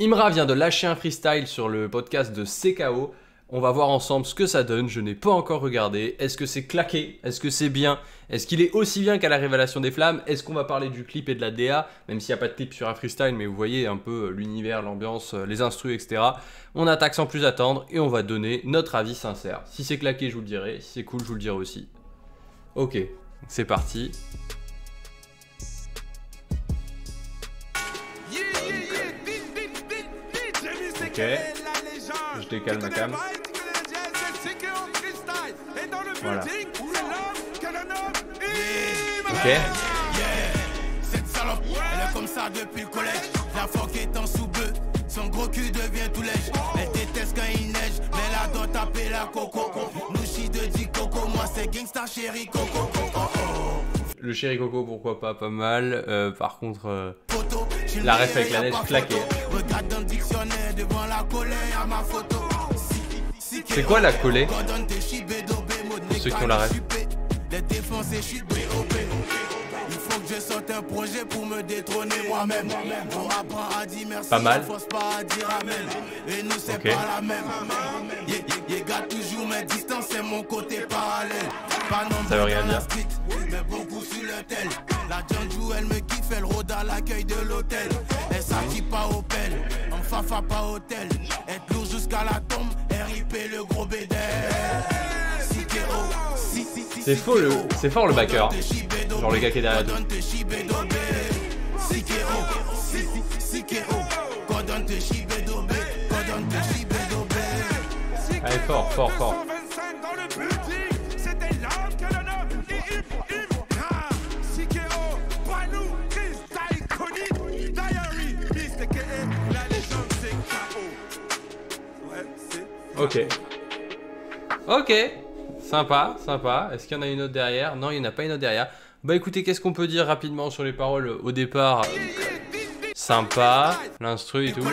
Imra vient de lâcher un freestyle sur le podcast de CKO. On va voir ensemble ce que ça donne. Je n'ai pas encore regardé. Est-ce que c'est claqué? Est-ce que c'est bien? Est-ce qu'il est aussi bien qu'à la Révélation des Flammes? Est-ce qu'on va parler du clip et de la DA? Même s'il n'y a pas de clip sur un freestyle, mais vous voyez un peu l'univers, l'ambiance, les instrus, etc. On attaque sans plus attendre et on va donner notre avis sincère. Si c'est claqué, je vous le dirai. Si c'est cool, je vous le dirai aussi. Ok, c'est parti. Ok, je décale ma cam. Voilà. Ok. Cette salope, elle est comme ça depuis le collège. La phoque est en sous-bœuf, son gros cul devient tout lèche. Elle déteste quand il neige, mais elle adore taper la coco. Louchi de dit coco, moi c'est gangsta chéri coco. Le chéri coco, pourquoi pas, pas mal. Par contre, la ref avec la neige claquée. Regarde dans le dictionnaire devant la collée à ma photo. C'est quoi la collée? Pour ceux qui ont la ref. Il faut que je sorte un projet pour me détrôner moi-même. On apprend à dire merci, pas mal. Force pas à dire amen. Et nous c'est Okay. pas la même. Garde toujours mes distances, c'est mon côté parallèle. Pas Ça veut nombreux rien dans la dire. street, mais beaucoup sur le tel. La Django elle me kiffe, elle rôde à l'accueil de l'hôtel. Elle s'acquitte pas au pelle, en fafa pas hôtel. Être lourd jusqu'à la tombe, RIP le gros bédel. C'est faux c'est fort le backer. Genre le gars qui est derrière. Allez, fort, fort, fort. Ok. Ok. Sympa, sympa. Est-ce qu'il y en a une autre derrière? Non, il n'y en a pas une autre derrière. Bah écoutez, qu'est-ce qu'on peut dire rapidement sur les paroles au départ? Sympa, l'instru et tout.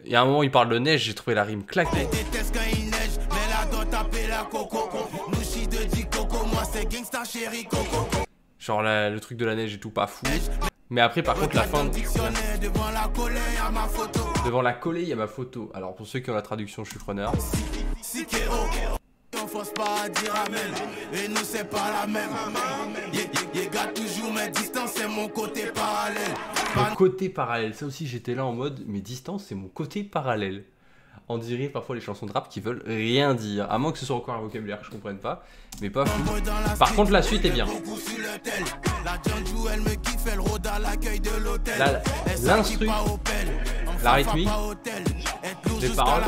Il y a un moment, il parle de neige, j'ai trouvé la rime claquée. Genre le truc de la neige et tout, pas fou. Mais après, par contre, la fin... Devant la collée, il y a ma photo. Alors, pour ceux qui ont la traduction, je suis preneur. On force pas à dire amen. Et nous c'est pas la même. Garde toujours mes distances, c'est mon côté parallèle. Mon côté parallèle, ça aussi j'étais là en mode mes distances c'est mon côté parallèle. On dirait parfois les chansons de rap qui veulent rien dire, à moins que ce soit encore un vocabulaire que je comprenne pas, mais pas fou. Par contre la suite est bien. L'instru, la rythmique, les paroles.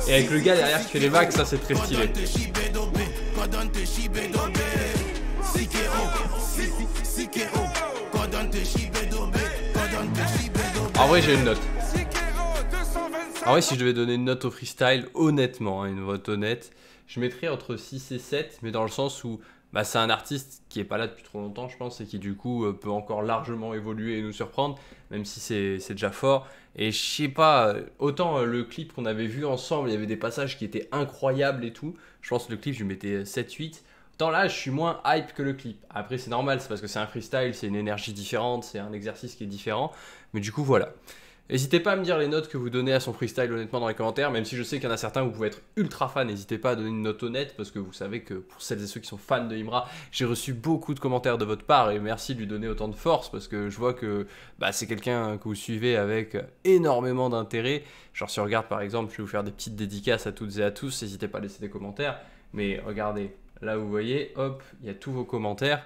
Et avec le gars derrière qui fait les vagues, ça c'est très stylé. En vrai j'ai une note. En vrai si je devais donner une note au freestyle, honnêtement, hein, une note honnête, je mettrais entre 6 et 7, mais dans le sens où bah, c'est un artiste qui est pas là depuis trop longtemps je pense, et qui du coup peut encore largement évoluer et nous surprendre, même si c'est déjà fort. Et je sais pas, autant le clip qu'on avait vu ensemble, il y avait des passages qui étaient incroyables et tout, je pense que le clip je lui mettais 7-8. Autant là, je suis moins hype que le clip. Après, c'est normal, c'est parce que c'est un freestyle, c'est une énergie différente, c'est un exercice qui est différent. Mais du coup, voilà. N'hésitez pas à me dire les notes que vous donnez à son freestyle, honnêtement, dans les commentaires. Même si je sais qu'il y en a certains où vous pouvez être ultra fan, n'hésitez pas à donner une note honnête. Parce que vous savez que pour celles et ceux qui sont fans de Imra, j'ai reçu beaucoup de commentaires de votre part. Et merci de lui donner autant de force. Parce que je vois que bah, c'est quelqu'un que vous suivez avec énormément d'intérêt. Genre, si on regarde par exemple, je vais vous faire des petites dédicaces à toutes et à tous. N'hésitez pas à laisser des commentaires. Mais regardez. Là, vous voyez, hop, il y a tous vos commentaires.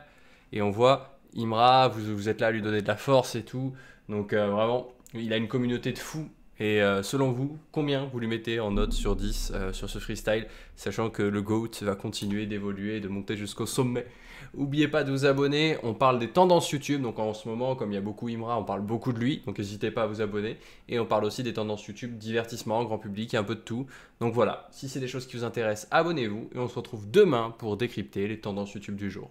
Et on voit, Imra, vous êtes là à lui donner de la force et tout. Donc, vraiment, il a une communauté de fous. Et selon vous, combien vous lui mettez en note sur 10 sur ce freestyle, sachant que le GOAT va continuer d'évoluer et de monter jusqu'au sommet. N'oubliez pas de vous abonner, on parle des tendances YouTube, donc en ce moment, comme il y a beaucoup Imra, on parle beaucoup de lui, donc n'hésitez pas à vous abonner. Et on parle aussi des tendances YouTube, divertissement, grand public, un peu de tout. Donc voilà, si c'est des choses qui vous intéressent, abonnez-vous, et on se retrouve demain pour décrypter les tendances YouTube du jour.